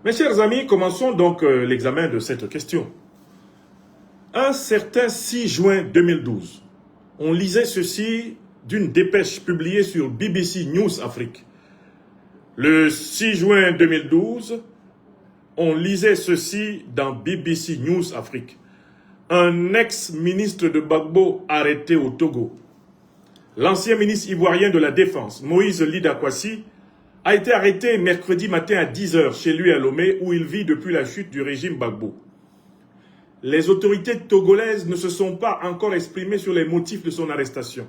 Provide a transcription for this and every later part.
Mes chers amis, commençons donc l'examen de cette question. Un certain 6 juin 2012, on lisait ceci d'une dépêche publiée sur BBC News Afrique. Le 6 juin 2012, on lisait ceci dans BBC News Afrique. Un ex-ministre de Gbagbo arrêté au Togo. L'ancien ministre ivoirien de la Défense, Moïse Lidakwasi, a été arrêté mercredi matin à 10 h chez lui à Lomé, où il vit depuis la chute du régime Gbagbo. Les autorités togolaises ne se sont pas encore exprimées sur les motifs de son arrestation.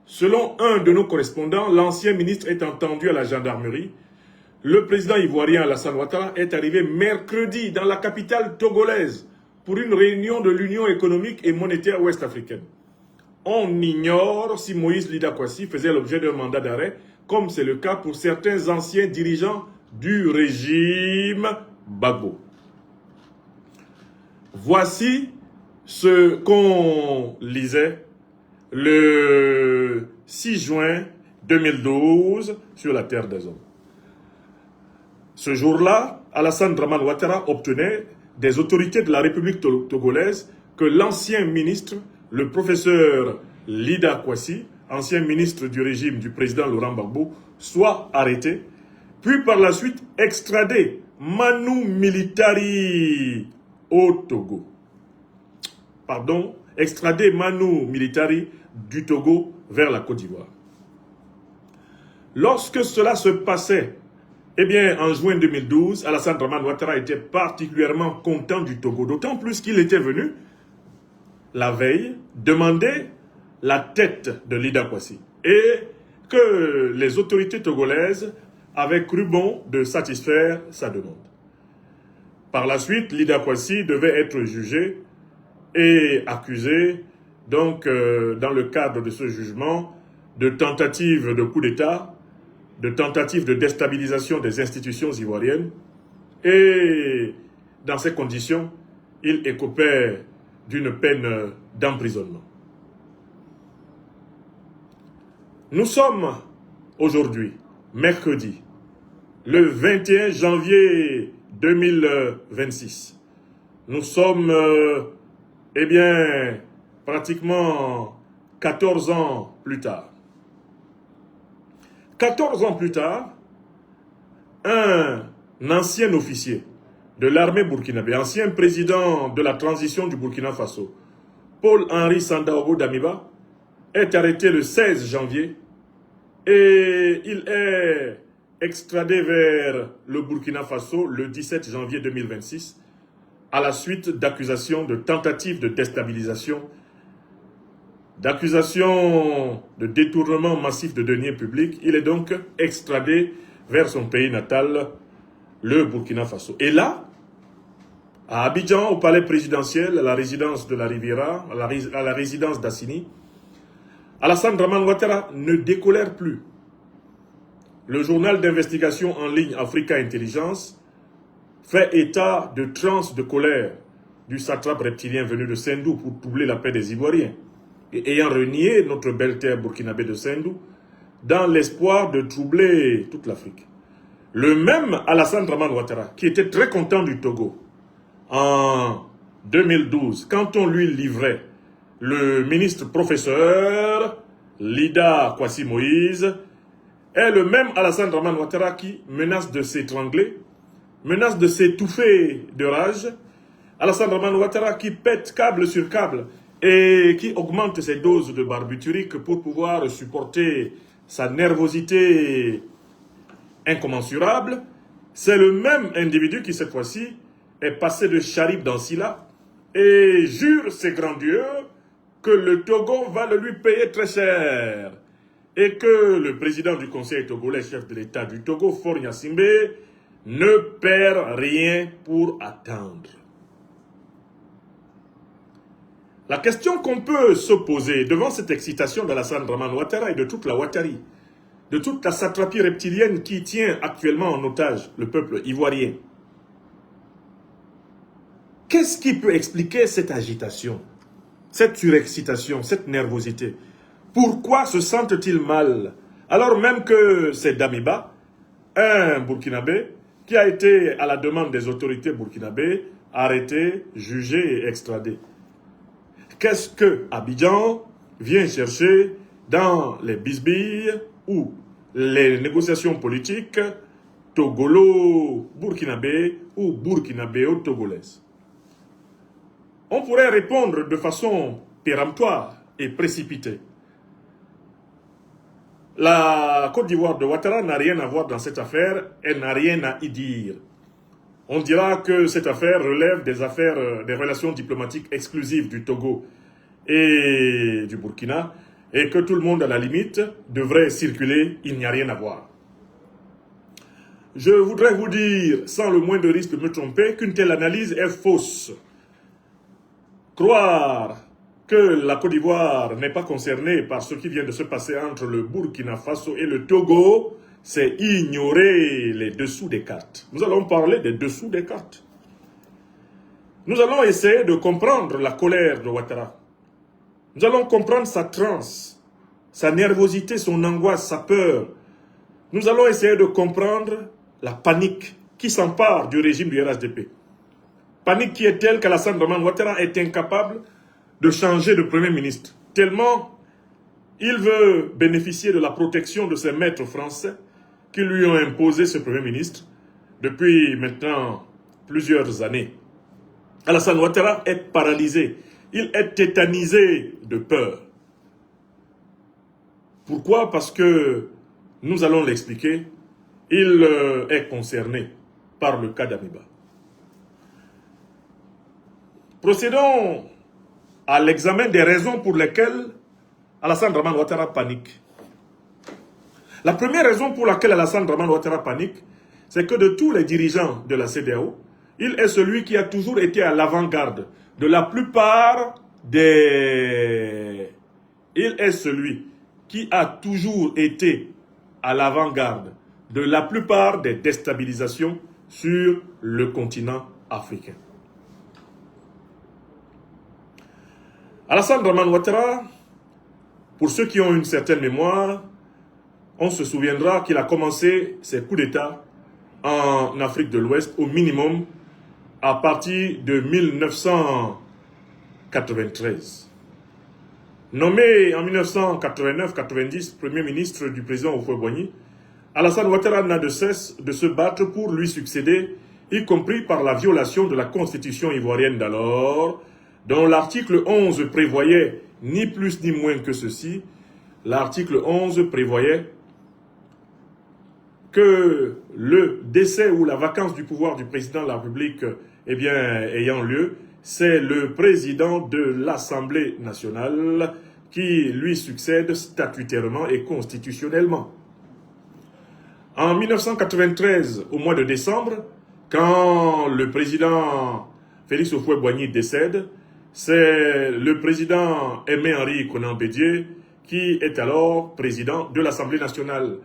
Selon un de nos correspondants, l'ancien ministre est entendu à la gendarmerie. Le président ivoirien Alassane Ouattara est arrivé mercredi dans la capitale togolaise pour une réunion de l'Union économique et monétaire ouest-africaine. On ignore si Moïse Lidakwasi faisait l'objet d'un mandat d'arrêt, comme c'est le cas pour certains anciens dirigeants du régime Gbagbo. Voici ce qu'on lisait le 6 juin 2012 sur la Terre des Hommes. Ce jour-là, Alassane Dramane Ouattara obtenait des autorités de la République togolaise que l'ancien ministre, le professeur Lidakwasi, ancien ministre du régime du président Laurent Gbagbo, soit arrêté, puis par la suite extradé Manu Militari au Togo. Pardon, extradé Manu Militari du Togo vers la Côte d'Ivoire. Lorsque cela se passait, eh bien, en juin 2012, Alassane Dramane Ouattara était particulièrement content du Togo, d'autant plus qu'il était venu, la veille, demander la tête de Lidakwasi et que les autorités togolaises avaient cru bon de satisfaire sa demande. Par la suite, Lidakwasi devait être jugé et accusé, donc, dans le cadre de ce jugement, de tentative de coup d'État, de tentative de déstabilisation des institutions ivoiriennes. Et dans ces conditions, il écopait d'une peine d'emprisonnement. Nous sommes aujourd'hui, mercredi, le 21 janvier 2026. Nous sommes, eh bien, pratiquement 14 ans plus tard. 14 ans plus tard, un ancien officier de l'armée burkinabé, ancien président de la transition du Burkina Faso, Paul-Henri Sandaogo Damiba, est arrêté le 16 janvier et il est extradé vers le Burkina Faso le 17 janvier 2026 à la suite d'accusations de tentatives de déstabilisation, d'accusations de détournement massif de deniers publics. Il est donc extradé vers son pays natal, le Burkina Faso. Et là, à Abidjan, au palais présidentiel, à la résidence de la Riviera, à la résidence d'Assini, Alassane Dramane Ouattara ne décolère plus. Le journal d'investigation en ligne Africa Intelligence fait état de transes de colère du satrape reptilien venu de Sendou pour troubler la paix des Ivoiriens et ayant renié notre belle terre burkinabé de Sendou dans l'espoir de troubler toute l'Afrique. Le même Alassane Dramane Ouattara, qui était très content du Togo en 2012, quand on lui livrait le ministre professeur Lidakwasi Moïse, est le même Alassane Dramane Ouattara qui menace de s'étrangler, menace de s'étouffer de rage. Alassane Dramane Ouattara qui pète câble sur câble et qui augmente ses doses de barbiturique pour pouvoir supporter sa nervosité incommensurable. C'est le même individu qui, cette fois-ci, est passé de Charib dans Silla et jure ses grands dieux que le Togo va le lui payer très cher et que le président du Conseil togolais, chef de l'État du Togo, Faure Gnassingbé, ne perd rien pour attendre. La question qu'on peut se poser devant cette excitation d'Alassane Dramane Ouattara et de toute la Ouattari, de toute la satrapie reptilienne qui tient actuellement en otage le peuple ivoirien, qu'est-ce qui peut expliquer cette agitation, cette surexcitation, cette nervosité? Pourquoi se sentent-ils mal alors même que c'est Damiba, un Burkinabé, qui a été, à la demande des autorités burkinabées, arrêté, jugé et extradé. Qu'est-ce que Abidjan vient chercher dans les bisbilles ou les négociations politiques togolo-burkinabé ou burkinabéo-togolaise? On pourrait répondre de façon péremptoire et précipitée. La Côte d'Ivoire de Ouattara n'a rien à voir dans cette affaire, elle n'a rien à y dire. On dira que cette affaire relève des relations diplomatiques exclusives du Togo et du Burkina, et que tout le monde, à la limite, devrait circuler, il n'y a rien à voir. Je voudrais vous dire, sans le moindre risque de me tromper, qu'une telle analyse est fausse. Croire que la Côte d'Ivoire n'est pas concernée par ce qui vient de se passer entre le Burkina Faso et le Togo, c'est ignorer les dessous des cartes. Nous allons parler des dessous des cartes. Nous allons essayer de comprendre la colère de Ouattara. Nous allons comprendre sa transe, sa nervosité, son angoisse, sa peur. Nous allons essayer de comprendre la panique qui s'empare du régime du RHDP. Panique qui est telle qu'Alassane Dramane Ouattara est incapable de changer de Premier ministre. Tellement il veut bénéficier de la protection de ses maîtres français qui lui ont imposé ce Premier ministre depuis maintenant plusieurs années. Alassane Ouattara est paralysé. Il est tétanisé de peur. Pourquoi? Parce que, nous allons l'expliquer, il est concerné par le cas d'Amiba. Procédons à l'examen des raisons pour lesquelles Alassane Dramane Ouattara panique. La première raison pour laquelle Alassane Dramane Ouattara panique, c'est que de tous les dirigeants de la CEDEAO, il est celui qui a toujours été à l'avant-garde de la plupart des... Il est celui qui a toujours été à l'avant-garde de la plupart des déstabilisations sur le continent africain. Alassane Dramane Ouattara, pour ceux qui ont une certaine mémoire, on se souviendra qu'il a commencé ses coups d'État en Afrique de l'Ouest au minimum à partir de 1993. Nommé en 1989-90 Premier ministre du président Houphouët-Boigny, Alassane Ouattara n'a de cesse de se battre pour lui succéder, y compris par la violation de la constitution ivoirienne d'alors, dont l'article 11 prévoyait ni plus ni moins que ceci. L'article 11 prévoyait que le décès ou la vacance du pouvoir du président de la République ayant lieu, c'est le président de l'Assemblée nationale qui lui succède statutairement et constitutionnellement. En 1993, au mois de décembre, quand le président Félix Houphouët-Boigny décède, c'est le président Aimé-Henri Konan Bédié qui est alors président de l'Assemblée nationale.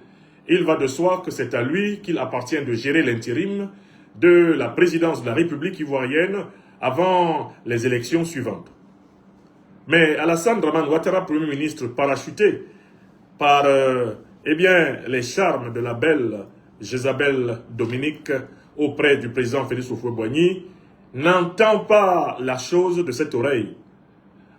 Il va de soi que c'est à lui qu'il appartient de gérer l'intérim de la présidence de la République ivoirienne avant les élections suivantes. Mais Alassane Dramane Ouattara, Premier ministre parachuté par les charmes de la belle Jézabel Dominique auprès du président Félix Houphouët-Boigny, n'entend pas la chose de cette oreille.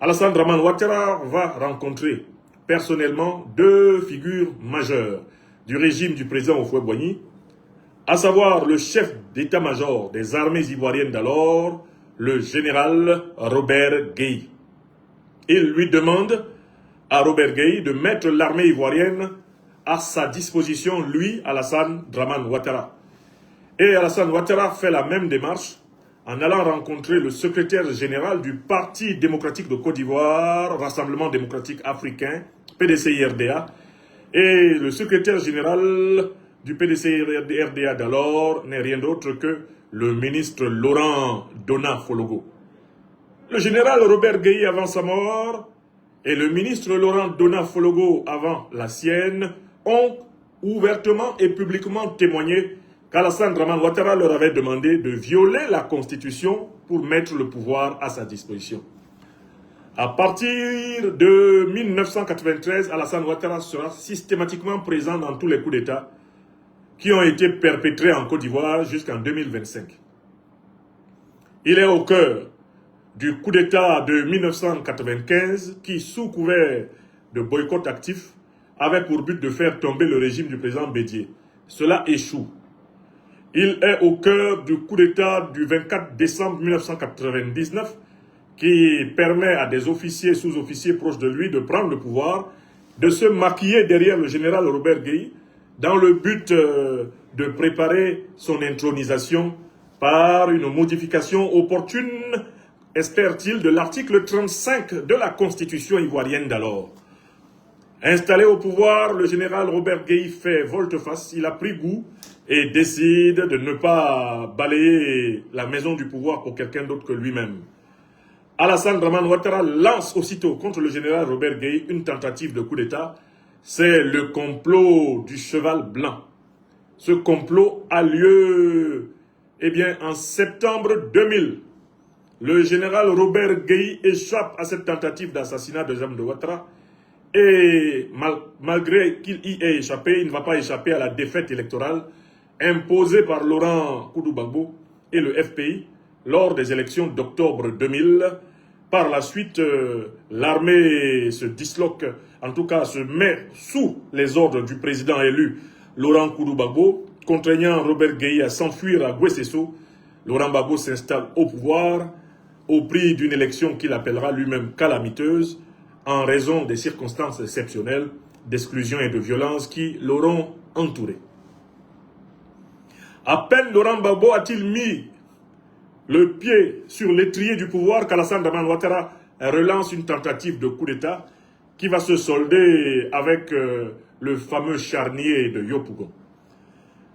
Alassane Dramane Ouattara va rencontrer personnellement deux figures majeures du régime du président Houphouët-Boigny, à savoir le chef d'état-major des armées ivoiriennes d'alors, le général Robert Gueye. Il lui demande à Robert Gueye de mettre l'armée ivoirienne à sa disposition, lui, Alassane Dramane Ouattara. Et Alassane Ouattara fait la même démarche en allant rencontrer le secrétaire général du Parti démocratique de Côte d'Ivoire, Rassemblement démocratique africain, PDCI-RDA, et le secrétaire général du PDCI-RDA d'alors n'est rien d'autre que le ministre Laurent Dona Fologo. Le général Robert Gueye avant sa mort et le ministre Laurent Dona Fologo avant la sienne ont ouvertement et publiquement témoigné qu'Alassane Dramane Ouattara leur avait demandé de violer la Constitution pour mettre le pouvoir à sa disposition. À partir de 1993, Alassane Ouattara sera systématiquement présent dans tous les coups d'État qui ont été perpétrés en Côte d'Ivoire jusqu'en 2025. Il est au cœur du coup d'État de 1995 qui, sous couvert de boycott actif, avait pour but de faire tomber le régime du président Bédié. Cela échoue. Il est au cœur du coup d'État du 24 décembre 1999 qui permet à des officiers et sous-officiers proches de lui de prendre le pouvoir, de se maquiller derrière le général Robert Gueye dans le but de préparer son intronisation par une modification opportune, espère-t-il, de l'article 35 de la Constitution ivoirienne d'alors. Installé au pouvoir, le général Robert Gueye fait volte-face, il a pris goût et décide de ne pas balayer la maison du pouvoir pour quelqu'un d'autre que lui-même. Alassane Dramane Ouattara lance aussitôt contre le général Robert Gueye une tentative de coup d'État. C'est le complot du cheval blanc. Ce complot a lieu en septembre 2000. Le général Robert Gueye échappe à cette tentative d'assassinat de Jean de Ouattara. Et malgré qu'il y ait échappé, il ne va pas échapper à la défaite électorale imposée par Laurent Koudou-Gbagbo et le FPI lors des élections d'octobre 2000. Par la suite, l'armée se disloque, en tout cas se met sous les ordres du président élu Laurent Koudou-Gbagbo, contraignant Robert Gueye à s'enfuir à Guessesso. Laurent Gbagbo s'installe au pouvoir au prix d'une élection qu'il appellera lui-même calamiteuse, en raison des circonstances exceptionnelles d'exclusion et de violence qui l'auront entouré. À peine Laurent Gbagbo a-t-il mis le pied sur l'étrier du pouvoir qu'Alassane Dramane Ouattara relance une tentative de coup d'État qui va se solder avec le fameux charnier de Yopougon.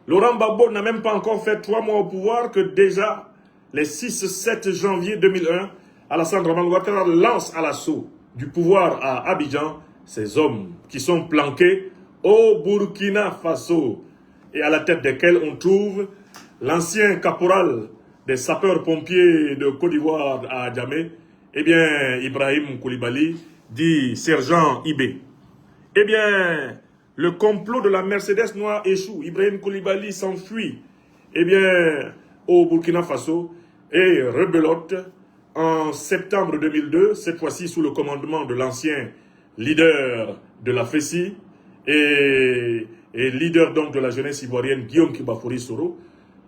Laurent Gbagbo n'a même pas encore fait 3 mois au pouvoir que déjà, les 6-7 janvier 2001, Alassane Dramane Ouattara lance à l'assaut du pouvoir à Abidjan ces hommes qui sont planqués au Burkina Faso et à la tête desquels on trouve l'ancien caporal des sapeurs-pompiers de Côte d'Ivoire à Djamé, Ibrahim Koulibaly, dit sergent Ibé. Le complot de la Mercedes noire échoue. Ibrahim Koulibaly s'enfuit, au Burkina Faso et rebelote en septembre 2002, cette fois-ci sous le commandement de l'ancien leader de la FESI et leader donc de la jeunesse ivoirienne Guillaume Kibafori Soro.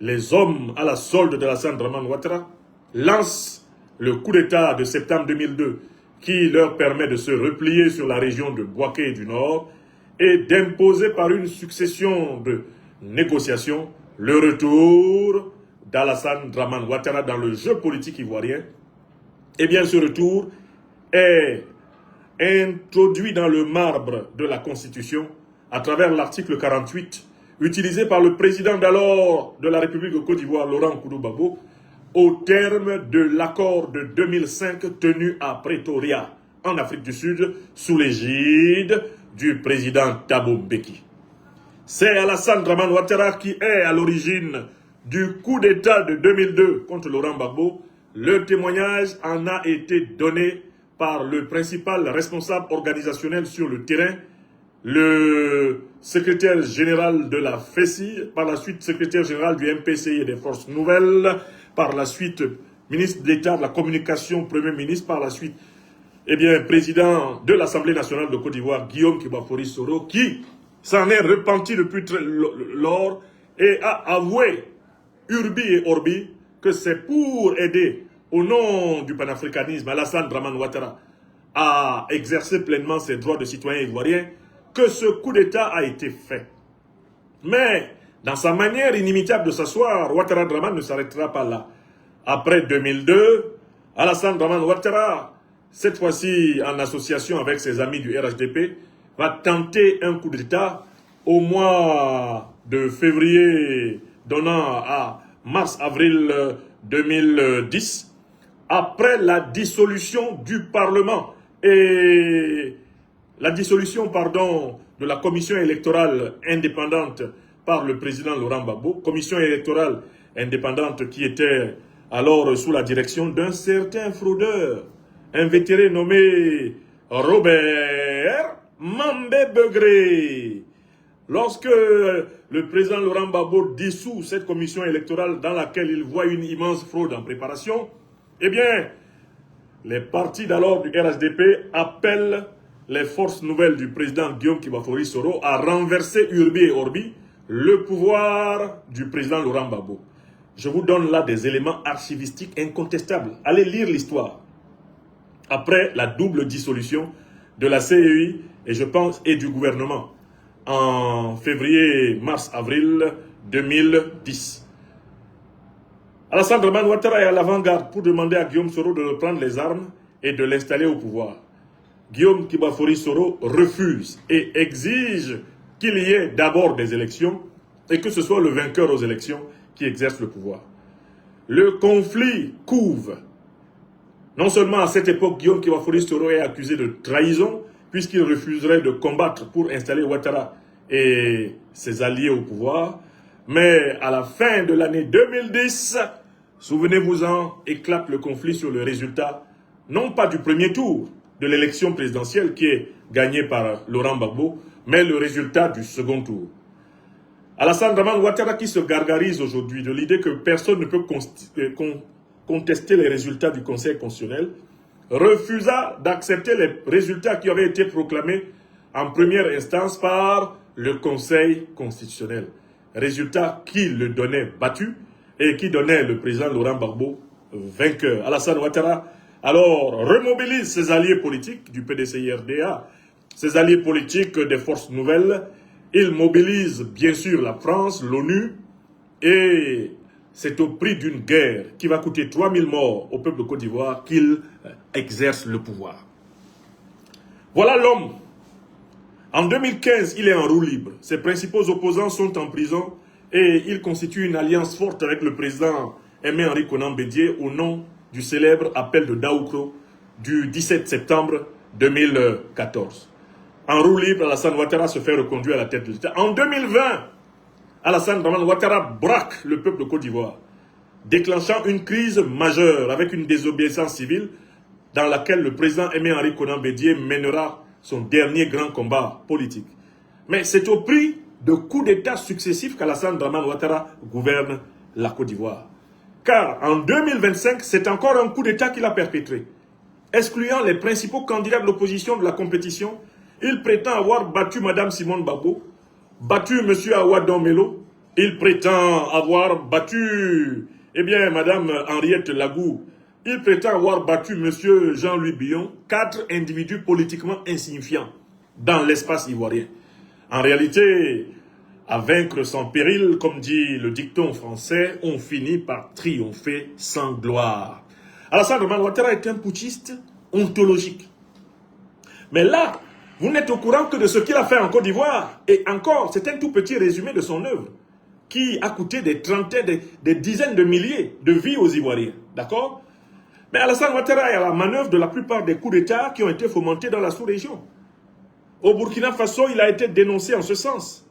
Les hommes à la solde de Alassane Dramane Ouattara lancent le coup d'État de septembre 2002 qui leur permet de se replier sur la région de Bouaké du Nord et d'imposer par une succession de négociations le retour d'Alassane Dramane Ouattara dans le jeu politique ivoirien. Ce retour est introduit dans le marbre de la Constitution à travers l'article 48 utilisé par le président d'alors de la République de Côte d'Ivoire, Laurent Koudou-Gbagbo, au terme de l'accord de 2005 tenu à Pretoria, en Afrique du Sud, sous l'égide du président Thabo Mbeki. C'est Alassane Dramane Ouattara qui est à l'origine du coup d'État de 2002 contre Laurent Gbagbo. Le témoignage en a été donné par le principal responsable organisationnel sur le terrain, le secrétaire général de la FESI, par la suite secrétaire général du MPCI et des Forces Nouvelles, par la suite ministre d'État de la Communication, Premier ministre, par la suite président de l'Assemblée nationale de Côte d'Ivoire, Guillaume Kibafori Soro, qui s'en est repenti depuis lors et a avoué, urbi et orbi, que c'est pour aider, au nom du panafricanisme, Alassane Dramane Ouattara à exercer pleinement ses droits de citoyen ivoirien, que ce coup d'État a été fait. Mais, dans sa manière inimitable de s'asseoir, Ouattara Dramane ne s'arrêtera pas là. Après 2002, Alassane Dramane Ouattara, cette fois-ci en association avec ses amis du RHDP, va tenter un coup d'État au mois de février, donnant à mars-avril 2010, après la dissolution du Parlement et la dissolution, de la commission électorale indépendante par le président Laurent Gbagbo, commission électorale indépendante qui était alors sous la direction d'un certain fraudeur, un vétéran nommé Robert Mambé Begré. Lorsque le président Laurent Gbagbo dissout cette commission électorale dans laquelle il voit une immense fraude en préparation, eh bien, les partis d'alors du RHDP appellent les forces nouvelles du président Guillaume Kibafori Soro à renverser Urbi et Orbi le pouvoir du président Laurent Gbagbo. Je vous donne là des éléments archivistiques incontestables. Allez lire l'histoire. Après la double dissolution de la CEI et je pense et du gouvernement en février, mars, avril 2010. Alassane Dramane Ouattara est à l'avant-garde pour demander à Guillaume Soro de reprendre les armes et de l'installer au pouvoir. Guillaume Kibafori Soro refuse et exige qu'il y ait d'abord des élections et que ce soit le vainqueur aux élections qui exerce le pouvoir. Le conflit couve. Non seulement à cette époque, Guillaume Kibafori Soro est accusé de trahison puisqu'il refuserait de combattre pour installer Ouattara et ses alliés au pouvoir, mais à la fin de l'année 2010, souvenez-vous-en, éclate le conflit sur le résultat, non pas du premier tour de l'élection présidentielle qui est gagnée par Laurent Gbagbo, mais le résultat du second tour. Alassane Dramane Ouattara qui se gargarise aujourd'hui de l'idée que personne ne peut contester les résultats du Conseil constitutionnel, refusa d'accepter les résultats qui avaient été proclamés en première instance par le Conseil constitutionnel. Résultats qui le donnaient battu et qui donnaient le président Laurent Gbagbo vainqueur. Alassane Ouattara alors remobilise ses alliés politiques du PDCI-RDA, ses alliés politiques des forces nouvelles. Il mobilise bien sûr la France, l'ONU et c'est au prix d'une guerre qui va coûter 3000 morts au peuple de Côte d'Ivoire qu'il exerce le pouvoir. Voilà l'homme. En 2015, il est en roue libre. Ses principaux opposants sont en prison et il constitue une alliance forte avec le président Aimé-Henri Konan Bédié au nom du célèbre appel de Daoukro du 17 septembre 2014. En roue libre, Alassane Ouattara se fait reconduire à la tête de l'État. En 2020, Alassane Dramane Ouattara braque le peuple de Côte d'Ivoire, déclenchant une crise majeure avec une désobéissance civile dans laquelle le président Aimé-Henri Konan Bédié mènera son dernier grand combat politique. Mais c'est au prix de coups d'État successifs qu'Alassane Dramane Ouattara gouverne la Côte d'Ivoire. Car en 2025, c'est encore un coup d'État qu'il a perpétré. Excluant les principaux candidats de l'opposition de la compétition, il prétend avoir battu Mme Simone Gbagbo, battu M. Awadon Melo, il prétend avoir battu Mme Henriette Lagou, il prétend avoir battu M. Jean-Louis Billon, 4 individus politiquement insignifiants dans l'espace ivoirien. En réalité, à vaincre sans péril, comme dit le dicton français, on finit par triompher sans gloire. Alassane Dramane Ouattara est un putschiste ontologique. Mais là, vous n'êtes au courant que de ce qu'il a fait en Côte d'Ivoire. Et encore, c'est un tout petit résumé de son œuvre qui a coûté des trentaines, des dizaines de milliers de vies aux Ivoiriens. D'accord? Mais Alassane Ouattara est à la manœuvre de la plupart des coups d'État qui ont été fomentés dans la sous-région. Au Burkina Faso, il a été dénoncé en ce sens.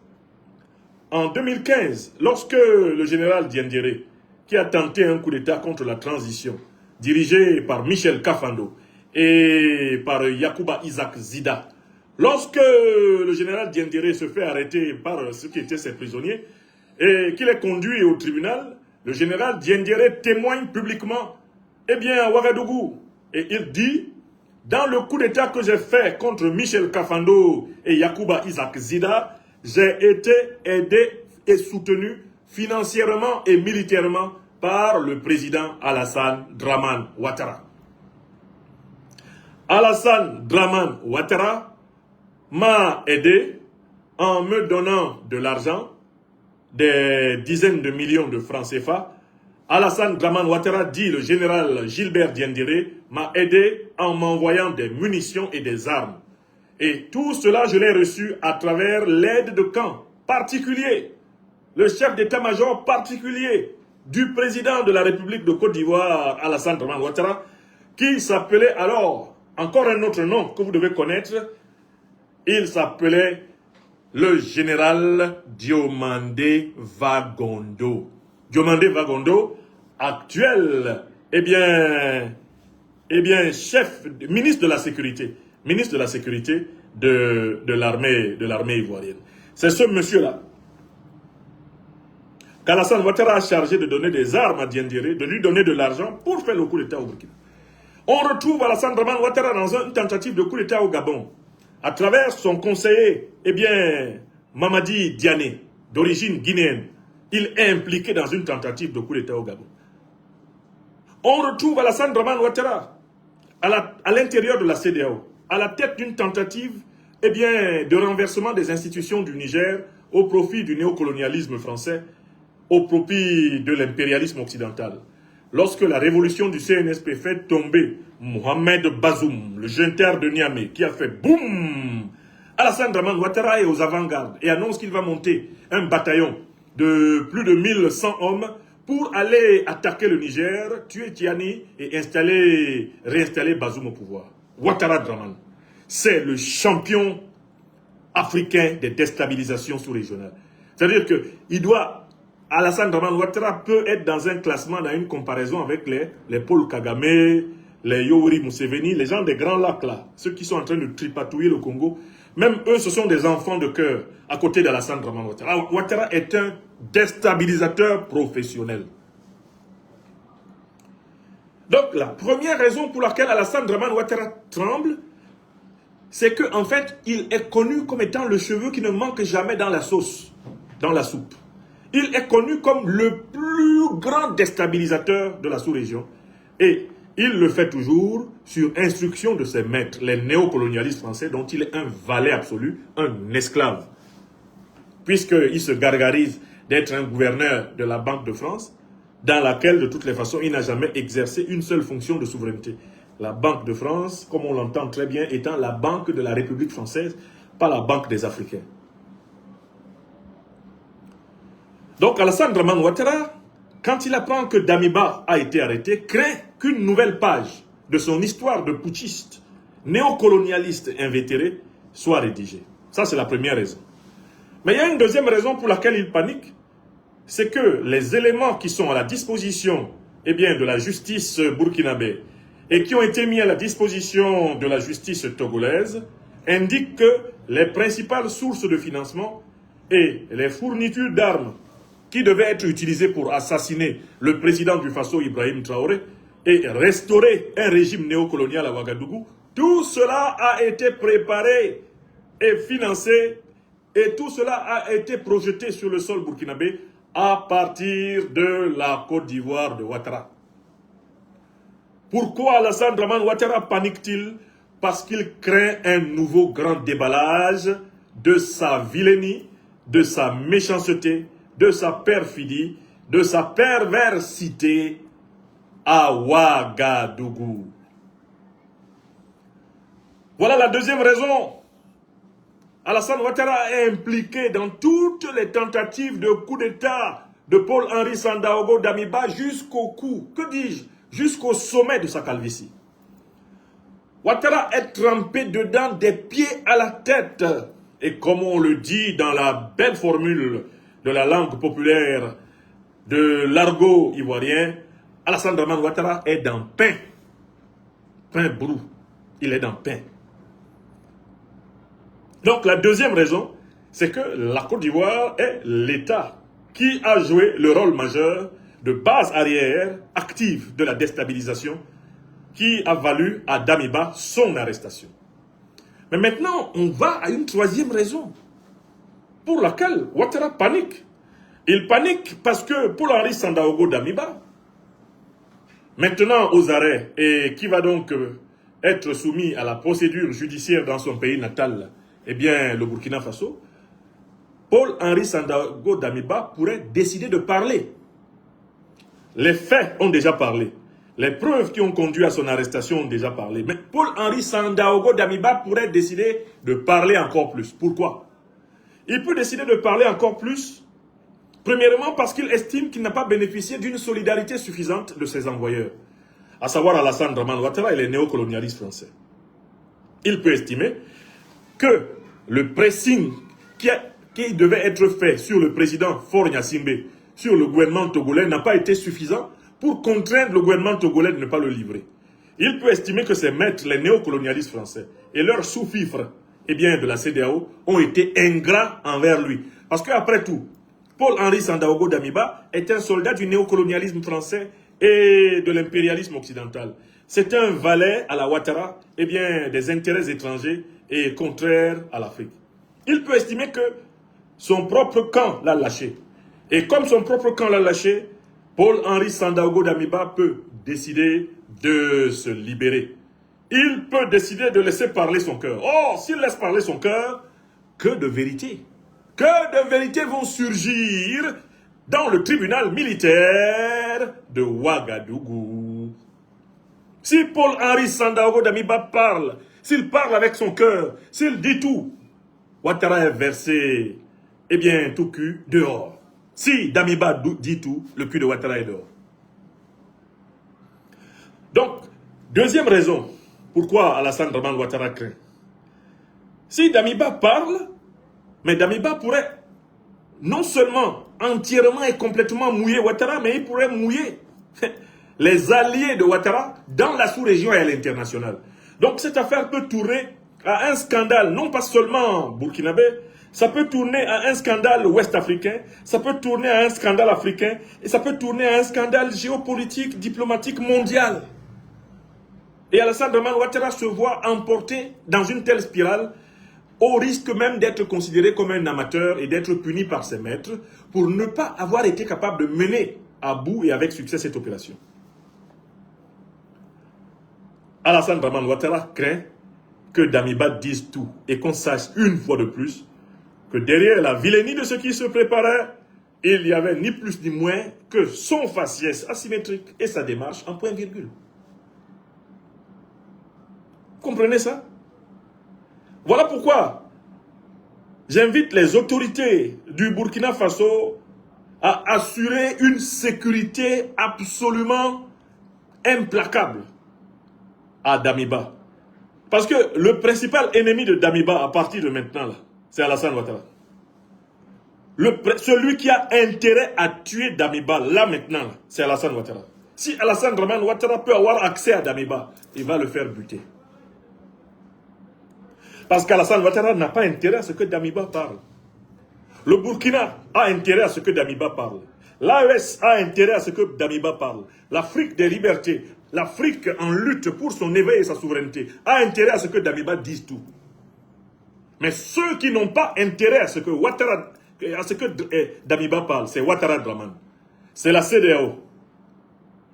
En 2015, lorsque le général Diendéré, qui a tenté un coup d'État contre la transition, dirigé par Michel Kafando et par Yacouba Isaac Zida, lorsque le général Diendéré se fait arrêter par ceux qui étaient ses prisonniers et qu'il est conduit au tribunal, le général Diendéré témoigne publiquement à Ouagadougou. Et il dit, dans le coup d'État que j'ai fait contre Michel Kafando et Yacouba Isaac Zida, j'ai été aidé et soutenu financièrement et militairement par le président Alassane Dramane Ouattara. Alassane Dramane Ouattara m'a aidé en me donnant de l'argent, des dizaines de millions de francs CFA. Alassane Dramane Ouattara, dit le général Gilbert Diendéré, m'a aidé en m'envoyant des munitions et des armes. Et tout cela, je l'ai reçu à travers l'aide de camp particulier, le chef d'état-major particulier du président de la République de Côte d'Ivoire, Alassane Dramane Ouattara, qui s'appelait alors, encore un autre nom que vous devez connaître, il s'appelait le général Diomandé Vagondo. Diomandé Vagondo, actuel, chef, ministre de la sécurité de l'armée ivoirienne. C'est ce monsieur-là qu'Alassane Ouattara a chargé de donner des armes à Diendéré, de lui donner de l'argent pour faire le coup d'État au Burkina. On retrouve Alassane Dramane Ouattara dans une tentative de coup d'État au Gabon, à travers son conseiller, Mamadi Diané, d'origine guinéenne. Il est impliqué dans une tentative de coup d'État au Gabon. On retrouve Alassane Dramane Ouattara à l'intérieur de la CEDEAO, à la tête d'une tentative de renversement des institutions du Niger au profit du néocolonialisme français, au profit de l'impérialisme occidental. Lorsque la révolution du CNSP fait tomber Mohamed Bazoum, le junteur de Niamey, qui a fait boum, Alassane Dramane Ouattara est aux avant-gardes et annonce qu'il va monter un bataillon de plus de 1100 hommes pour aller attaquer le Niger, tuer Tiani et réinstaller Bazoum au pouvoir. Ouattara Dramane, c'est le champion africain des déstabilisations sous-régionales. C'est-à-dire que Alassane Dramane Ouattara peut être dans un classement, dans une comparaison avec les Paul Kagame, les Yoweri Museveni, les gens des Grands Lacs là, ceux qui sont en train de tripatouiller le Congo. Même eux, ce sont des enfants de cœur à côté d'Alassane Dramane Ouattara. Ouattara est un déstabilisateur professionnel. Donc la première raison pour laquelle Alassane Dramane Ouattara tremble, c'est qu'en fait, il est connu comme étant le cheveu qui ne manque jamais dans la sauce, dans la soupe. Il est connu comme le plus grand déstabilisateur de la sous-région. Et il le fait toujours sur instruction de ses maîtres, les néocolonialistes français, dont il est un valet absolu, un esclave. Puisqu'il se gargarise d'être un gouverneur de la Banque de France, dans laquelle, de toutes les façons, il n'a jamais exercé une seule fonction de souveraineté. La Banque de France, comme on l'entend très bien, étant la banque de la République française, pas la Banque des Africains. Donc Alassane Dramane Ouattara, quand il apprend que Damiba a été arrêté, craint qu'une nouvelle page de son histoire de putschiste, néocolonialiste invétéré, soit rédigée. Ça, c'est la première raison. Mais il y a une deuxième raison pour laquelle il panique, c'est que les éléments qui sont à la disposition de la justice burkinabé et qui ont été mis à la disposition de la justice togolaise indiquent que les principales sources de financement et les fournitures d'armes qui devaient être utilisées pour assassiner le président du Faso, Ibrahim Traoré, et restaurer un régime néocolonial à Ouagadougou, tout cela a été préparé et financé, et tout cela a été projeté sur le sol burkinabé à partir de la Côte d'Ivoire de Ouattara. Pourquoi Alassane Dramane Ouattara panique-t-il? Parce qu'il craint un nouveau grand déballage de sa vilainie, de sa méchanceté, de sa perfidie, de sa perversité à Ouagadougou. Voilà la deuxième raison. Alassane Ouattara est impliqué dans toutes les tentatives de coup d'État de Paul-Henri Sandaogo Damiba jusqu'au cou, que dis-je, jusqu'au sommet de sa calvitie. Ouattara est trempé dedans des pieds à la tête. Et comme on le dit dans la belle formule de la langue populaire de l'argot ivoirien, Alassane Dramane Ouattara est dans pain. Pain brou. Il est dans pain. Donc la deuxième raison, c'est que la Côte d'Ivoire est l'État qui a joué le rôle majeur de base arrière active de la déstabilisation qui a valu à Damiba son arrestation. Mais maintenant, on va à une troisième raison pour laquelle Ouattara panique. Il panique parce que Paul-Henri Sandaogo Damiba, maintenant aux arrêts et qui va donc être soumis à la procédure judiciaire dans son pays natal, le Burkina Faso, Paul-Henri Sandaogo Damiba pourrait décider de parler. Les faits ont déjà parlé. Les preuves qui ont conduit à son arrestation ont déjà parlé. Mais Paul-Henri Sandaogo Damiba pourrait décider de parler encore plus. Pourquoi? Il peut décider de parler encore plus, premièrement parce qu'il estime qu'il n'a pas bénéficié d'une solidarité suffisante de ses envoyeurs, à savoir Alassane Dramane Ouattara et les néocolonialistes français. Il peut estimer que le pressing qui devait être fait sur le président Faure Gnassingbé, sur le gouvernement togolais, n'a pas été suffisant pour contraindre le gouvernement togolais de ne pas le livrer. Il peut estimer que ses maîtres, les néocolonialistes français, et leurs sous-fifres, eh bien, de la CEDEAO ont été ingrats envers lui. Parce qu'après tout, Paul-Henri Sandaogo Damiba est un soldat du néocolonialisme français et de l'impérialisme occidental. C'est un valet à la Ouattara, eh bien, des intérêts étrangers et contraires à l'Afrique. Il peut estimer que son propre camp l'a lâché. Et comme son propre camp l'a lâché, Paul-Henri Sandaogo Damiba peut décider de se libérer. Il peut décider de laisser parler son cœur. Oh, s'il laisse parler son cœur, que de vérité. Que de vérités vont surgir dans le tribunal militaire de Ouagadougou. Si Paul-Henri Sandaogo Damiba parle, s'il parle avec son cœur, s'il dit tout, Ouattara est versé, eh bien, tout cul dehors. Si Damiba dit tout, le cul de Ouattara est dehors. Donc, deuxième raison, pourquoi Alassane Dramane Ouattara craint. Si Damiba parle, mais Damiba pourrait non seulement entièrement et complètement mouiller Ouattara, mais il pourrait mouiller les alliés de Ouattara dans la sous-région et à l'international. Donc cette affaire peut tourner à un scandale, non pas seulement burkinabé, ça peut tourner à un scandale ouest-africain, ça peut tourner à un scandale africain, et ça peut tourner à un scandale géopolitique, diplomatique mondial. Et Alassane Dramane Ouattara se voit emporté dans une telle spirale, au risque même d'être considéré comme un amateur et d'être puni par ses maîtres pour ne pas avoir été capable de mener à bout et avec succès cette opération. Alassane Dramane Ouattara craint que Damiba dise tout et qu'on sache une fois de plus que derrière la vilainie de ce qui se préparait, il n'y avait ni plus ni moins que son faciès asymétrique et sa démarche en point-virgule. Comprenez ça? Voilà pourquoi j'invite les autorités du Burkina Faso à assurer une sécurité absolument implacable à Damiba. Parce que le principal ennemi de Damiba à partir de maintenant, c'est Alassane Ouattara. Celui qui a intérêt à tuer Damiba, là maintenant, c'est Alassane Ouattara. Si Alassane Dramane Ouattara peut avoir accès à Damiba, il va le faire buter. Parce qu'Alassane Ouattara n'a pas intérêt à ce que Damiba parle. Le Burkina a intérêt à ce que Damiba parle. L'AES a intérêt à ce que Damiba parle. L'Afrique des libertés, l'Afrique en lutte pour son éveil et sa souveraineté, a intérêt à ce que Damiba dise tout. Mais ceux qui n'ont pas intérêt à ce que Damiba parle, c'est Ouattara Dramane. C'est la CEDEAO.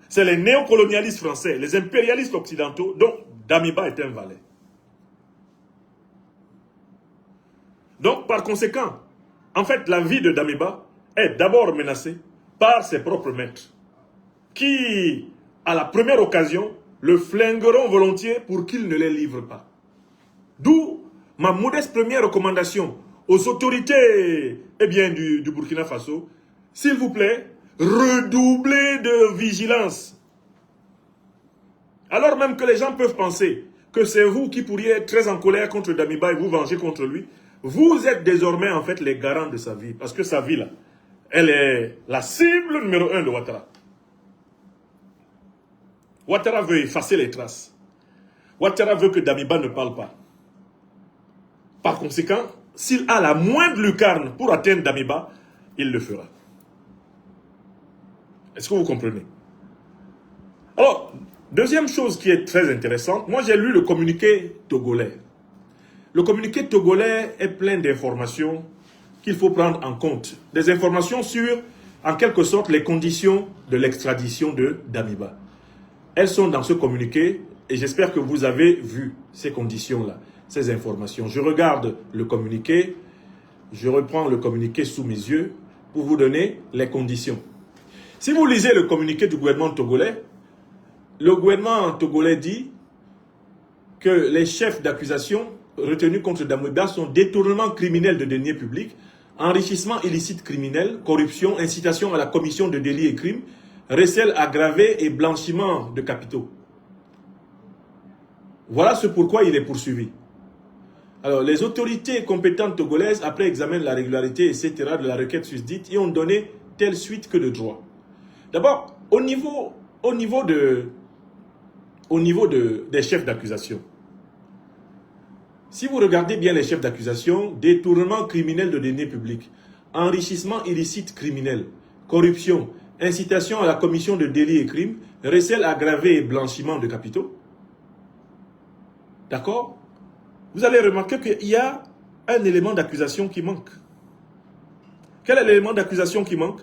C'est les néocolonialistes français, les impérialistes occidentaux, dont Damiba est un valet. Donc, par conséquent, en fait, la vie de Damiba est d'abord menacée par ses propres maîtres, qui, à la première occasion, le flingueront volontiers pour qu'il ne les livre pas. D'où ma modeste première recommandation aux autorités du Burkina Faso, s'il vous plaît, redoublez de vigilance. Alors même que les gens peuvent penser que c'est vous qui pourriez être très en colère contre Damiba et vous venger contre lui, vous êtes désormais en fait les garants de sa vie. Parce que sa vie là, elle est la cible numéro 1 de Ouattara. Ouattara veut effacer les traces. Ouattara veut que Damiba ne parle pas. Par conséquent, s'il a la moindre lucarne pour atteindre Damiba, il le fera. Est-ce que vous comprenez? Alors, deuxième chose qui est très intéressante, moi j'ai lu le communiqué togolais. Le communiqué togolais est plein d'informations qu'il faut prendre en compte. Des informations sur, en quelque sorte, les conditions de l'extradition de Damiba. Elles sont dans ce communiqué et j'espère que vous avez vu ces conditions-là, ces informations. Je regarde le communiqué, je reprends le communiqué sous mes yeux pour vous donner les conditions. Si vous lisez le communiqué du gouvernement togolais, le gouvernement togolais dit que les chefs d'accusation retenus contre Damiba sont détournement criminel de deniers publics, enrichissement illicite criminel, corruption, incitation à la commission de délits et crimes, recel aggravé et blanchiment de capitaux. Voilà ce pourquoi il est poursuivi. Alors, les autorités compétentes togolaises, après examen de la régularité, etc., de la requête susdite, y ont donné telle suite que de droit. D'abord, au niveau des chefs d'accusation, Si vous regardez bien les chefs d'accusation, détournement criminel de deniers publics, enrichissement illicite criminel, corruption, incitation à la commission de délits et crimes, recel aggravé et blanchiment de capitaux. D'accord? Vous allez remarquer qu'il y a un élément d'accusation qui manque. Quel est l'élément d'accusation qui manque?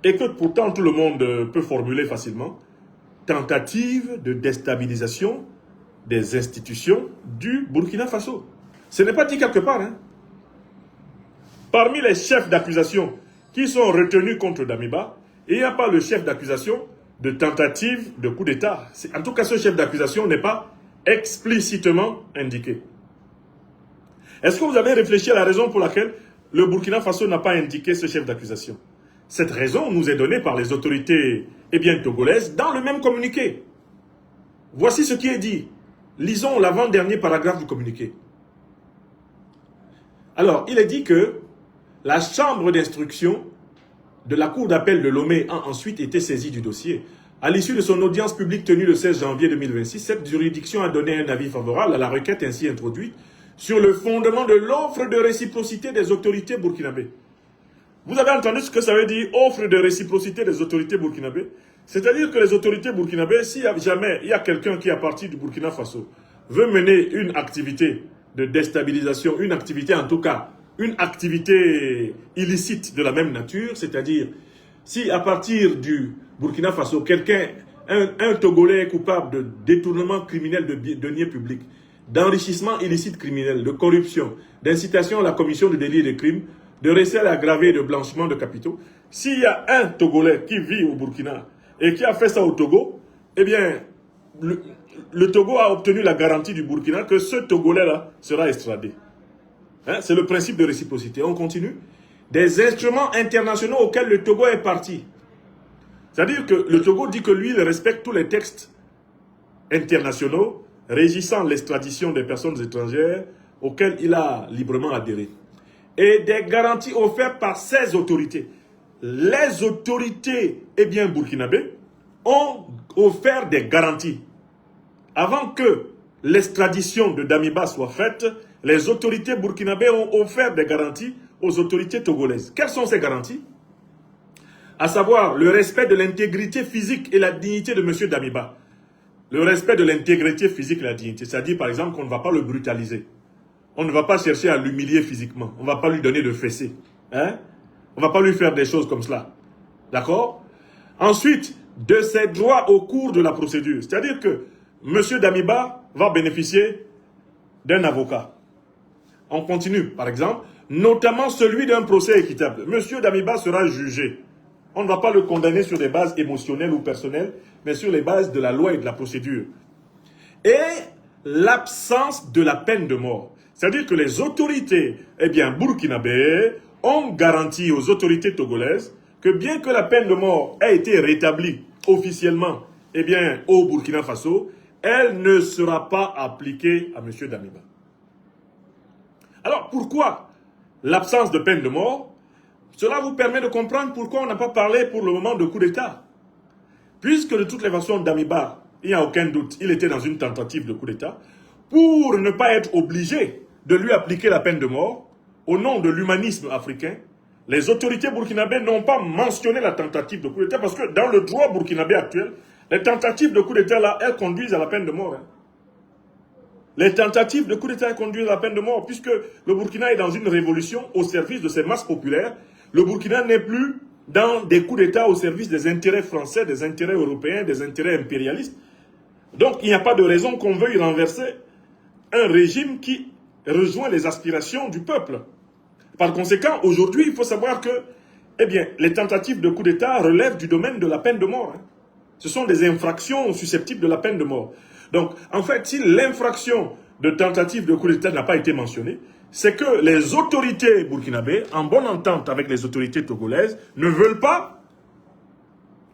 Et que pourtant tout le monde peut formuler facilement. Tentative de déstabilisation des institutions du Burkina Faso. Ce n'est pas dit quelque part. Hein. Parmi les chefs d'accusation qui sont retenus contre Damiba, il n'y a pas le chef d'accusation de tentative de coup d'État. En tout cas, ce chef d'accusation n'est pas explicitement indiqué. Est-ce que vous avez réfléchi à la raison pour laquelle le Burkina Faso n'a pas indiqué ce chef d'accusation? Cette raison nous est donnée par les autorités togolaises dans le même communiqué. Voici ce qui est dit. Lisons l'avant-dernier paragraphe du communiqué. Alors, il est dit que la chambre d'instruction de la cour d'appel de Lomé a ensuite été saisie du dossier. À l'issue de son audience publique tenue le 16 janvier 2026, cette juridiction a donné un avis favorable à la requête ainsi introduite sur le fondement de l'offre de réciprocité des autorités burkinabées. Vous avez entendu ce que ça veut dire, offre de réciprocité des autorités burkinabées? C'est-à-dire que les autorités burkinabées, si jamais il y a quelqu'un qui, à partir du Burkina Faso, veut mener une activité de déstabilisation, une activité en tout cas, une activité illicite de la même nature, c'est-à-dire si à partir du Burkina Faso, quelqu'un, un Togolais est coupable de détournement criminel de deniers publics, d'enrichissement illicite criminel, de corruption, d'incitation à la commission de délits et de crimes, de recel aggravé et de blanchiment de capitaux, s'il y a un Togolais qui vit au Burkina et qui a fait ça au Togo, eh bien, le Togo a obtenu la garantie du Burkina que ce Togolais-là sera extradé. Hein? C'est le principe de réciprocité. On continue. Des instruments internationaux auxquels le Togo est parti. C'est-à-dire que le Togo dit que lui, il respecte tous les textes internationaux régissant l'extradition des personnes étrangères auxquels il a librement adhéré. Et des garanties offertes par ces autorités. Les autorités burkinabées ont offert des garanties. Avant que l'extradition de Damiba soit faite, les autorités burkinabées ont offert des garanties aux autorités togolaises. Quelles sont ces garanties? À savoir le respect de l'intégrité physique et la dignité de M. Damiba. Le respect de l'intégrité physique et la dignité. C'est-à-dire, par exemple, qu'on ne va pas le brutaliser. On ne va pas chercher à l'humilier physiquement. On ne va pas lui donner de fessées. Hein? On ne va pas lui faire des choses comme cela. D'accord? Ensuite, de ses droits au cours de la procédure. C'est-à-dire que M. Damiba va bénéficier d'un avocat. On continue, par exemple, notamment celui d'un procès équitable. M. Damiba sera jugé. On ne va pas le condamner sur des bases émotionnelles ou personnelles, mais sur les bases de la loi et de la procédure. Et l'absence de la peine de mort. C'est-à-dire que les autorités burkinabées ont garanti aux autorités togolaises que bien que la peine de mort ait été rétablie officiellement au Burkina Faso, elle ne sera pas appliquée à M. Damiba. Alors pourquoi l'absence de peine de mort? Cela vous permet de comprendre pourquoi on n'a pas parlé pour le moment de coup d'État. Puisque de toutes les façons, Damiba, il n'y a aucun doute, il était dans une tentative de coup d'État, pour ne pas être obligé de lui appliquer la peine de mort, au nom de l'humanisme africain, les autorités burkinabées n'ont pas mentionné la tentative de coup d'État, parce que dans le droit burkinabé actuel, les tentatives de coup d'État, là, elles conduisent à la peine de mort. Hein. Les tentatives de coup d'État conduisent à la peine de mort, puisque le Burkina est dans une révolution au service de ses masses populaires. Le Burkina n'est plus dans des coups d'État au service des intérêts français, des intérêts européens, des intérêts impérialistes. Donc, il n'y a pas de raison qu'on veuille renverser un régime qui rejoint les aspirations du peuple. Par conséquent, aujourd'hui, il faut savoir que les tentatives de coup d'État relèvent du domaine de la peine de mort. Hein. Ce sont des infractions susceptibles de la peine de mort. Donc, en fait, si l'infraction de tentative de coup d'État n'a pas été mentionnée, c'est que les autorités burkinabées, en bonne entente avec les autorités togolaises, ne veulent pas,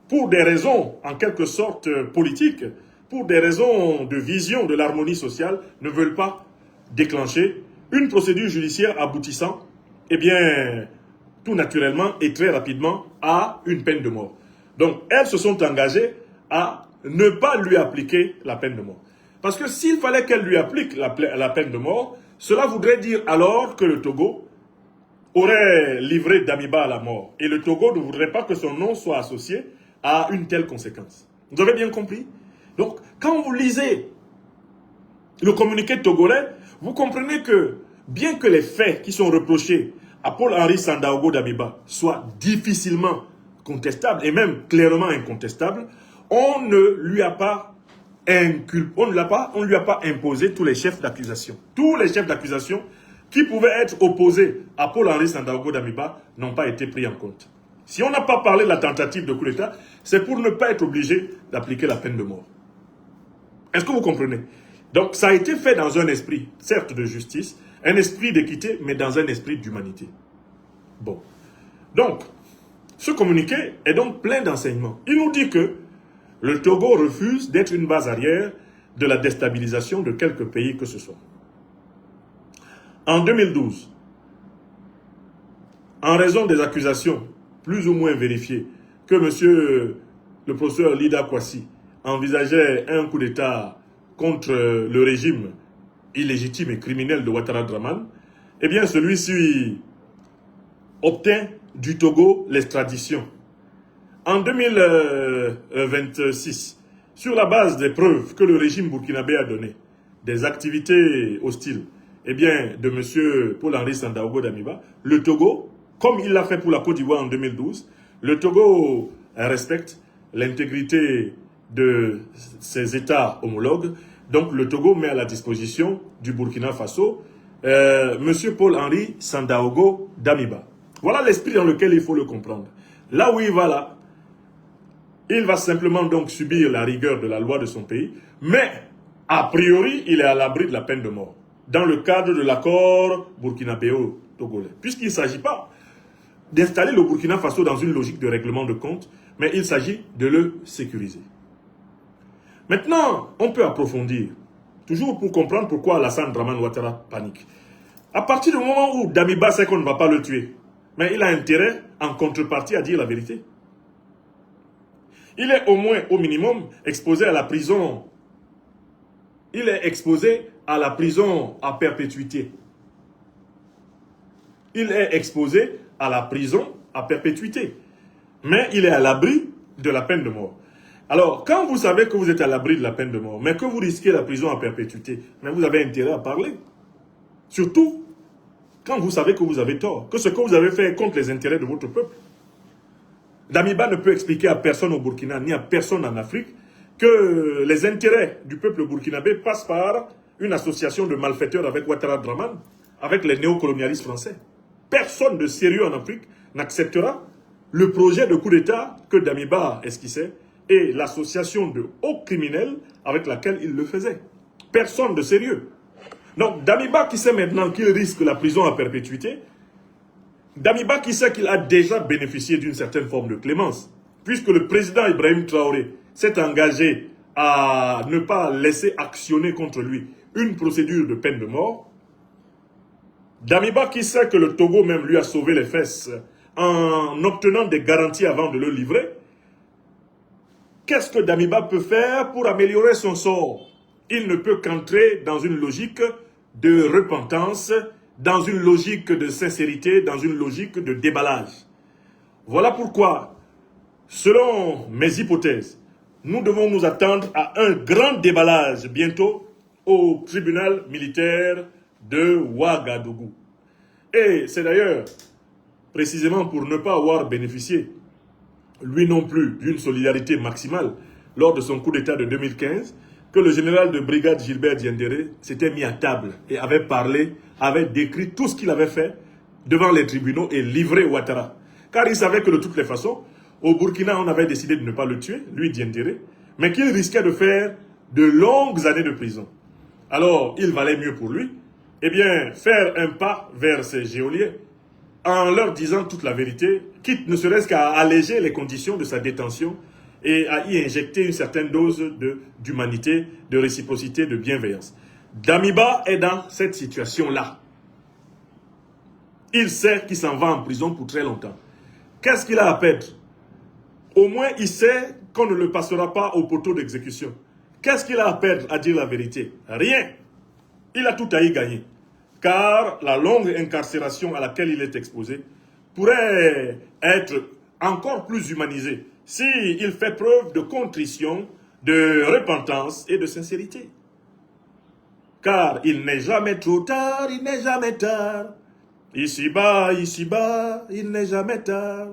pour des raisons en quelque sorte politiques, pour des raisons de vision de l'harmonie sociale, ne veulent pas déclencher une procédure judiciaire aboutissant, tout naturellement et très rapidement, à une peine de mort. Donc, elles se sont engagées à ne pas lui appliquer la peine de mort. Parce que s'il fallait qu'elle lui applique la peine de mort, Cela voudrait dire alors que le Togo aurait livré Damiba à la mort. Et le Togo ne voudrait pas que son nom soit associé à une telle conséquence. Vous avez bien compris? Donc, quand vous lisez le communiqué togolais, vous comprenez que, bien que les faits qui sont reprochés à Paul-Henri Sandaogo Damiba soient difficilement contestables, et même clairement incontestables, on ne lui a pas on ne lui a pas imposé tous les chefs d'accusation. Tous les chefs d'accusation qui pouvaient être opposés à Paul-Henri Sandaogo Damiba n'ont pas été pris en compte. Si on n'a pas parlé de la tentative de coup d'État, c'est pour ne pas être obligé d'appliquer la peine de mort. Est-ce que vous comprenez? Donc ça a été fait dans un esprit, certes de justice, un esprit d'équité, mais dans un esprit d'humanité. Bon. Donc, ce communiqué est donc plein d'enseignements. Il nous dit que le Togo refuse d'être une base arrière de la déstabilisation de quelque pays que ce soit. En 2012, en raison des accusations plus ou moins vérifiées que M. le professeur Lida Kwasi envisageait un coup d'État contre le régime illégitime et criminel de Ouattara Draman, eh bien celui-ci obtint du Togo l'extradition. En 2026, sur la base des preuves que le régime burkinabé a données, des activités hostiles, eh bien, de M. Paul-Henri Sandaogo Damiba, le Togo, comme il l'a fait pour la Côte d'Ivoire en 2012, le Togo respecte l'intégrité de ses États homologues. Donc le Togo met à la disposition du Burkina Faso M. Paul-Henri Sandaogo Damiba. Voilà l'esprit dans lequel il faut le comprendre. Là où il va là, il va simplement donc subir la rigueur de la loi de son pays, mais a priori, il est à l'abri de la peine de mort, dans le cadre de l'accord burkinabéo-togolais. Puisqu'il ne s'agit pas d'installer le Burkina Faso dans une logique de règlement de compte, mais il s'agit de le sécuriser. Maintenant, on peut approfondir, toujours pour comprendre pourquoi Alassane Dramane Ouattara panique. À partir du moment où Damiba sait qu'on ne va pas le tuer, mais il a intérêt, en contrepartie, à dire la vérité. Il est au moins, au minimum, exposé à la prison. Il est exposé à la prison à perpétuité. Il est exposé à la prison à perpétuité. Mais il est à l'abri de la peine de mort. Alors, quand vous savez que vous êtes à l'abri de la peine de mort, mais que vous risquez la prison à perpétuité, mais vous avez intérêt à parler. Surtout, quand vous savez que vous avez tort, que ce que vous avez fait est contre les intérêts de votre peuple. Damiba ne peut expliquer à personne au Burkina, ni à personne en Afrique, que les intérêts du peuple burkinabé passent par une association de malfaiteurs avec Ouattara Draman, avec les néocolonialistes français. Personne de sérieux en Afrique n'acceptera le projet de coup d'État que Damiba esquissait et l'association de hauts criminels avec laquelle il le faisait. Personne de sérieux. Donc Damiba qui sait maintenant qu'il risque la prison à perpétuité, Damiba qui sait qu'il a déjà bénéficié d'une certaine forme de clémence, puisque le président Ibrahim Traoré s'est engagé à ne pas laisser actionner contre lui une procédure de peine de mort. Damiba qui sait que le Togo même lui a sauvé les fesses en obtenant des garanties avant de le livrer. Qu'est-ce que Damiba peut faire pour améliorer son sort? Il ne peut qu'entrer dans une logique de repentance, dans une logique de sincérité, dans une logique de déballage. Voilà pourquoi, selon mes hypothèses, nous devons nous attendre à un grand déballage bientôt au tribunal militaire de Ouagadougou. Et c'est d'ailleurs précisément pour ne pas avoir bénéficié, lui non plus, d'une solidarité maximale lors de son coup d'État de 2015, que le général de brigade Gilbert Diendéré s'était mis à table et avait parlé, avait décrit tout ce qu'il avait fait devant les tribunaux et livré Ouattara. Car il savait que de toutes les façons, au Burkina, on avait décidé de ne pas le tuer, lui Diendéré, mais qu'il risquait de faire de longues années de prison. Alors, il valait mieux pour lui, eh bien, faire un pas vers ces geôliers en leur disant toute la vérité, quitte ne serait-ce qu'à alléger les conditions de sa détention et à y injecter une certaine dose d'humanité, de réciprocité, de bienveillance. Damiba est dans cette situation-là. Il sait qu'il s'en va en prison pour très longtemps. Qu'est-ce qu'il a à perdre? Au moins, il sait qu'on ne le passera pas au poteau d'exécution. Qu'est-ce qu'il a à perdre à dire la vérité? Rien. Il a tout à y gagner. car la longue incarcération à laquelle il est exposé pourrait être encore plus humanisée s'il fait preuve de contrition, de repentance et de sincérité. Car il n'est jamais trop tard, il n'est jamais tard. Ici-bas, il n'est jamais tard.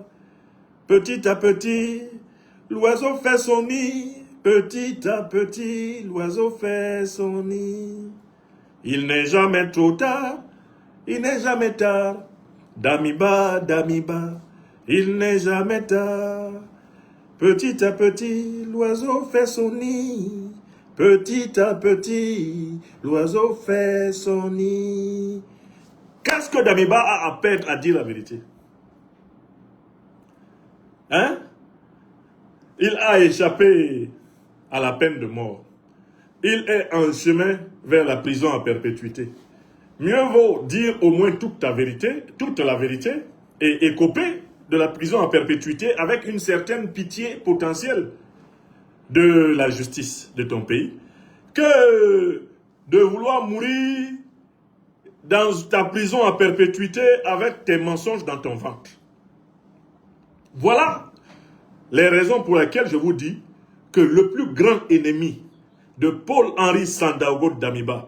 Petit à petit, l'oiseau fait son nid. Petit à petit, l'oiseau fait son nid. Il n'est jamais trop tard, il n'est jamais tard. Damiba, Damiba, il n'est jamais tard. Petit à petit, l'oiseau fait son nid. Petit à petit, l'oiseau fait son nid. Qu'est-ce que Damiba a à perdre à dire la vérité? Hein? Il a échappé à la peine de mort. Il est en chemin vers la prison à perpétuité. Mieux vaut dire au moins toute la vérité, et écoper de la prison à perpétuité avec une certaine pitié potentielle de la justice de ton pays, que de vouloir mourir dans ta prison à perpétuité avec tes mensonges dans ton ventre. Voilà les raisons pour lesquelles je vous dis que le plus grand ennemi de Paul-Henri Sandaogo Damiba,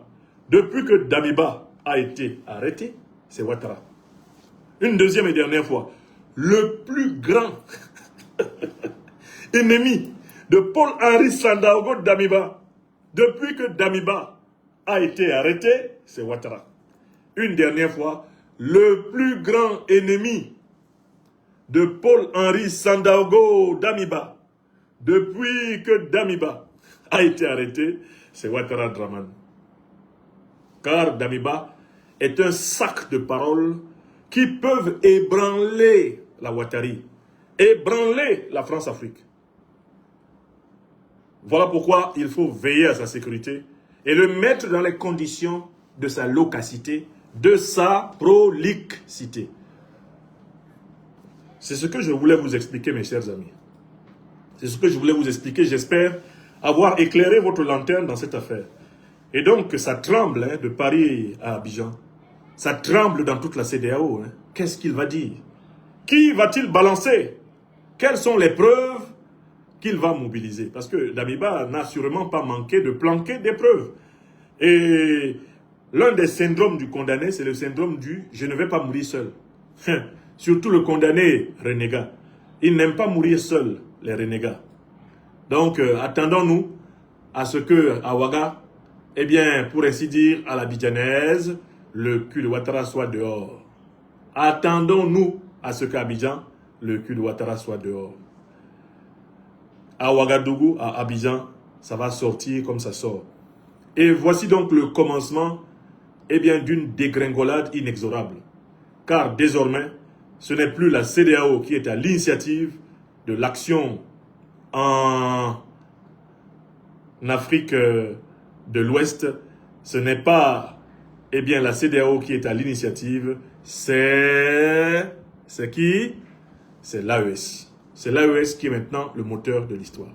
depuis que Damiba a été arrêté, c'est Ouattara. Une deuxième et dernière fois, le plus grand ennemi de Paul-Henri Sandaogo Damiba, depuis que Damiba a été arrêté, c'est Ouattara. Une dernière fois, le plus grand ennemi de Paul-Henri Sandaogo Damiba, depuis que Damiba a été arrêté, c'est Ouattara Draman. Car Damiba est un sac de paroles qui peuvent ébranler la Ouattari, ébranler la France-Afrique. Voilà pourquoi il faut veiller à sa sécurité et le mettre dans les conditions de sa locacité, de sa prolixité. C'est ce que je voulais vous expliquer, mes chers amis. C'est ce que je voulais vous expliquer. J'espère avoir éclairé votre lanterne dans cette affaire. Et donc, ça tremble de Paris à Abidjan. Ça tremble dans toute la CEDEAO. Qu'est-ce qu'il va dire? Qui va-t-il balancer? Quelles sont les preuves qu'il va mobiliser? Parce que Damiba n'a sûrement pas manqué de planquer des preuves. Et l'un des syndromes du condamné, c'est le syndrome du « je ne vais pas mourir seul ». Surtout le condamné renégat. Il n'aime pas mourir seul, les renégats. Donc, attendons-nous à ce que, à Ouaga, eh bien, pour ainsi dire, à la Bidjanaise, le cul de Ouattara soit dehors. Attendons-nous à ce qu'à Abidjan, le cul de Ouattara soit dehors. À Ouagadougou, à Abidjan, ça va sortir comme ça sort. Et voici donc le commencement, eh bien, d'une dégringolade inexorable. Car désormais, ce n'est plus la CEDEAO qui est à l'initiative de l'action en Afrique de l'Ouest. Ce n'est pas, eh bien, la CEDEAO qui est à l'initiative, c'est qui? C'est l'AES. C'est l'AES qui est maintenant le moteur de l'histoire.